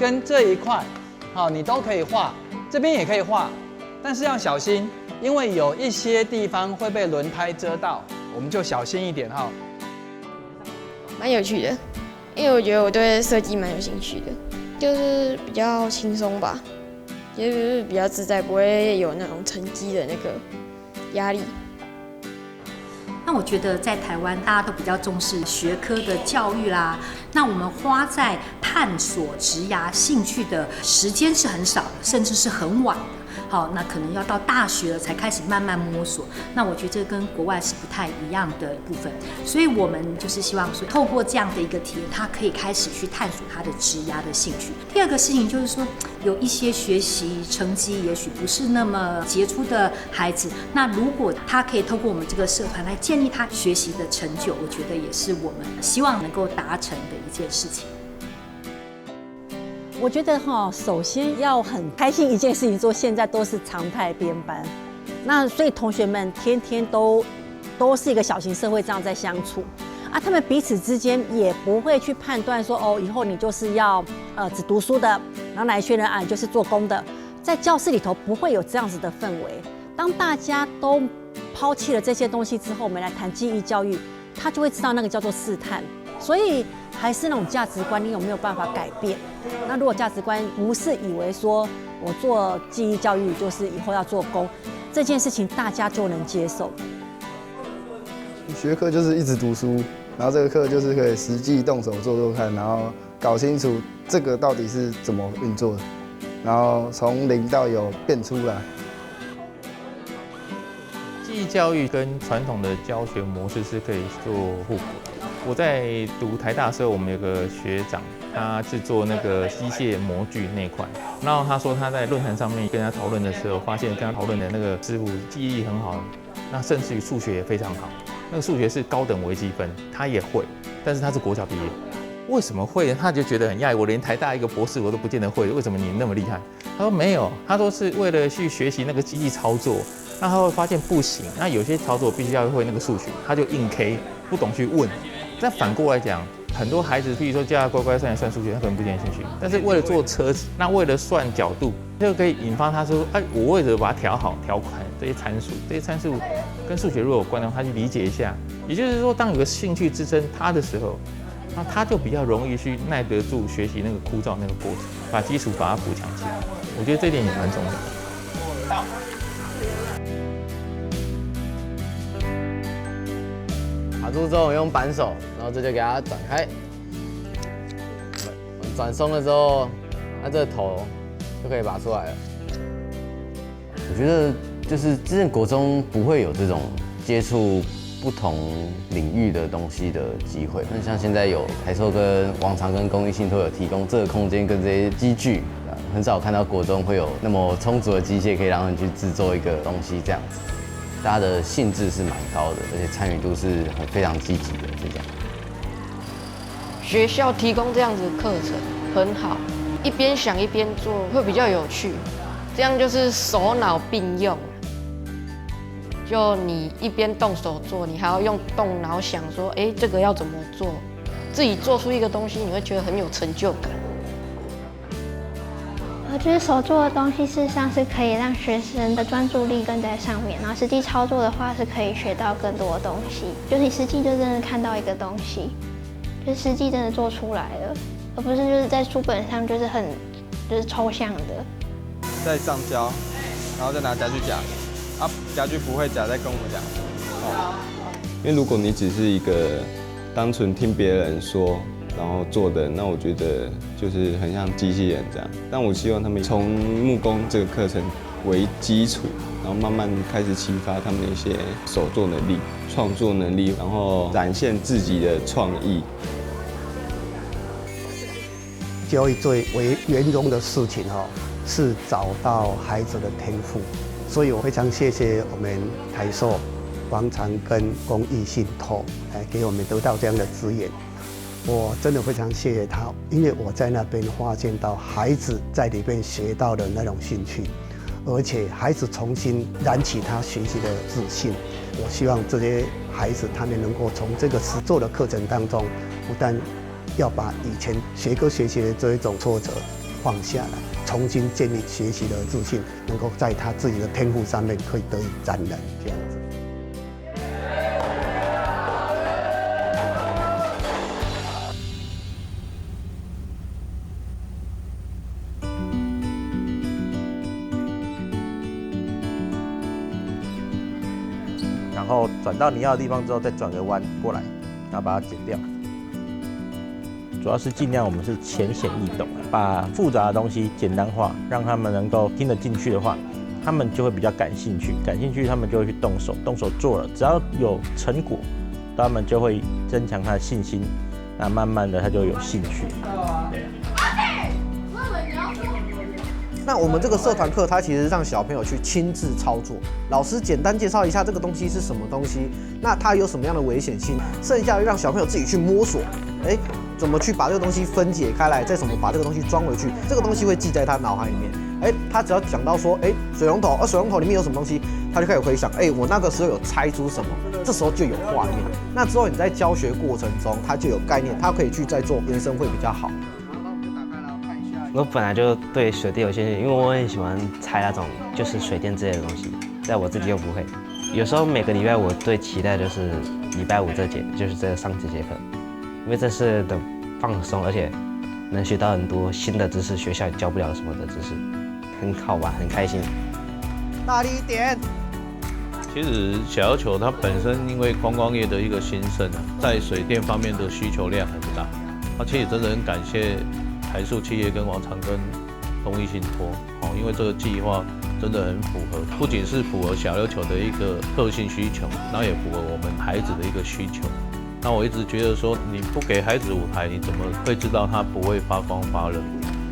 跟这一块，好，你都可以画，这边也可以画，但是要小心，因为有一些地方会被轮胎遮到，我们就小心一点哈。蛮有趣的，因为我觉得我对设计蛮有兴趣的，就是比较轻松吧，就是比较自在，不会有那种成绩的那个压力。那我觉得在台湾，大家都比较重视学科的教育啦。那我们花在探索职涯兴趣的时间是很少的，甚至是很晚的。好，那可能要到大学了才开始慢慢摸索。那我觉得这跟国外是不太一样的部分。所以我们就是希望说，透过这样的一个体验，他可以开始去探索他的职涯的兴趣。第二个事情就是说，有一些学习成绩也许不是那么杰出的孩子，那如果他可以透过我们这个社团来建立他学习的成就，我觉得也是我们希望能够达成的一件事情。我觉得首先要很开心一件事情，说现在都是常态编班，那所以同学们天天都是一个小型社会这样在相处啊，他们彼此之间也不会去判断说以后你就是要只读书的，然后哪一群人你就是做工的，在教室里头不会有这样子的氛围。当大家都抛弃了这些东西之后，我们来谈记忆教育，他就会知道那个叫做试探，所以还是那种价值观，你有没有办法改变？那如果价值观不是以为说我做记忆教育就是以后要做工，这件事情大家就能接受。学科就是一直读书，然后这个课就是可以实际动手做做看，然后搞清楚这个到底是怎么运作的，然后从零到有变出来。记忆教育跟传统的教学模式是可以做互补的。我在读台大的时候，我们有个学长，他是做那个机械模具那块，然后他说他在论坛上面跟他讨论的时候，发现跟他讨论的那个师傅记忆力很好，那甚至于数学也非常好，那个数学是高等微积分，他也会，但是他是国小毕业。为什么会呢？他就觉得很讶异，我连台大一个博士我都不见得会，为什么你那么厉害？他说没有，他说是为了去学习那个机器操作，那他会发现不行，那有些操作必须要会那个数学，他就硬 K， 不懂去问。但反过来讲，很多孩子，譬如说叫他乖乖算数学，他可能不感兴趣，但是为了做车子，那为了算角度，就可以引发他说，我为了把它调好、调快这些参数跟数学如果有关的话，他去理解一下。也就是说，当有个兴趣支撑他的时候，那他就比较容易去耐得住学习那个枯燥那个过程，把基础把它补强起来。我觉得这点也蛮重要的。卡住之后，我用扳手，然后这就给它转开。转松了之后，它这个头就可以拔出来了。我觉得就是之前国中不会有这种接触不同领域的东西的机会，那像现在有台塑跟王长跟公益信托有提供这个空间跟这些机具，很少看到国中会有那么充足的机械可以让他们去制作一个东西这样子。大家的兴致是蛮高的，而且参与度是非常积极的，是这样。学校提供这样子的课程很好，一边想一边做会比较有趣，这样就是手脑并用。就你一边动手做，你还要用动脑想说，这个要怎么做，自己做出一个东西，你会觉得很有成就感。我觉得手做的东西事实上是可以让学生的专注力更在上面，然后实际操作的话是可以学到更多的东西。就是你实际就真的看到一个东西，就是实际真的做出来了，而不是就是在书本上就是就是抽象的。再上胶，然后再拿夹具夹，夹具不会夹再跟我讲。因为如果你只是一个单纯听别人说，然后做的，那我觉得就是很像机器人这样。但我希望他们从木工这个课程为基础，然后慢慢开始启发他们的一些手作能力、创作能力，然后展现自己的创意。教育最为圆融的事情是找到孩子的天赋，所以我非常谢谢我们台塑、王长跟公益信托，给我们得到这样的资源。我真的非常谢谢他，因为我在那边发现到孩子在里面学到的那种兴趣，而且孩子重新燃起他学习的自信。我希望这些孩子他们能够从这个实作的课程当中，不但要把以前学科学习的这一种挫折，放下来，重新建立学习的自信，能够在他自己的天赋上面可以得以展览，这样子。然后转到你要的地方之后，再转个弯过来，然后把它剪掉。主要是尽量我们是浅显易懂，把复杂的东西简单化，让他们能够听得进去的话，他们就会比较感兴趣。感兴趣，他们就会去动手做了。只要有成果，他们就会增强他的信心。那慢慢的，他就有兴趣。那我们这个社团课，它其实让小朋友去亲自操作，老师简单介绍一下这个东西是什么东西，那它有什么样的危险性，剩下让小朋友自己去摸索，怎么去把这个东西分解开来，再怎么把这个东西装回去，这个东西会记在他脑海里面。他只要讲到说，水龙头，水龙头里面有什么东西，他就开始回想，我那个时候有猜出什么，这时候就有画面。那之后你在教学过程中，他就有概念，他可以去再做延伸会比较好。我本来就对水电有兴趣，因为我很喜欢猜那种就是水电之类的东西，但我自己又不会。有时候每个礼拜我最期待就是礼拜五这节，就是上这节课，因为这是的放松，而且能学到很多新的知识，学校也教不了什么的知识，很好玩，很开心。大力一点。其实小琉球它本身因为观光业的一个兴盛啊，在水电方面的需求量很大，而且也真的很感谢台塑企业跟王长庚公益信托，因为这个计划真的很符合，不仅是符合小琉球的一个特性需求，然后也符合我们孩子的一个需求。那我一直觉得说，你不给孩子舞台，你怎么会知道他不会发光发热？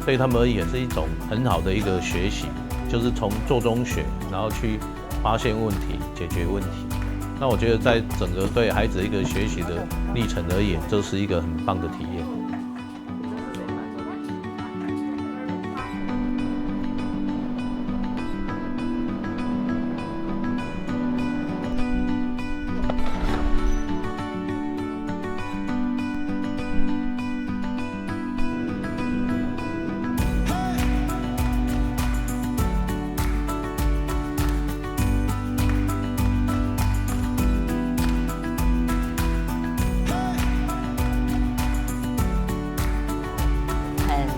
对他们而言是一种很好的一个学习，就是从做中学，然后去发现问题、解决问题。那我觉得在整个对孩子一个学习的历程而言，这是一个很棒的体验。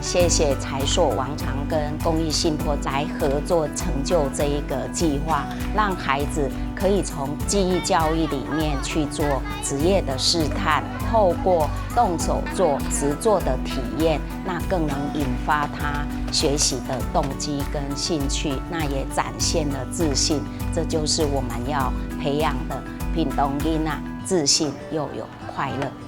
谢谢财硕、王长庚公益信托在合作成就这一个计划，让孩子可以从记忆教育里面去做职业的试探，透过动手做、实作的体验，那更能引发他学习的动机跟兴趣，那也展现了自信。这就是我们要培养的屏东囡仔自信又有快乐。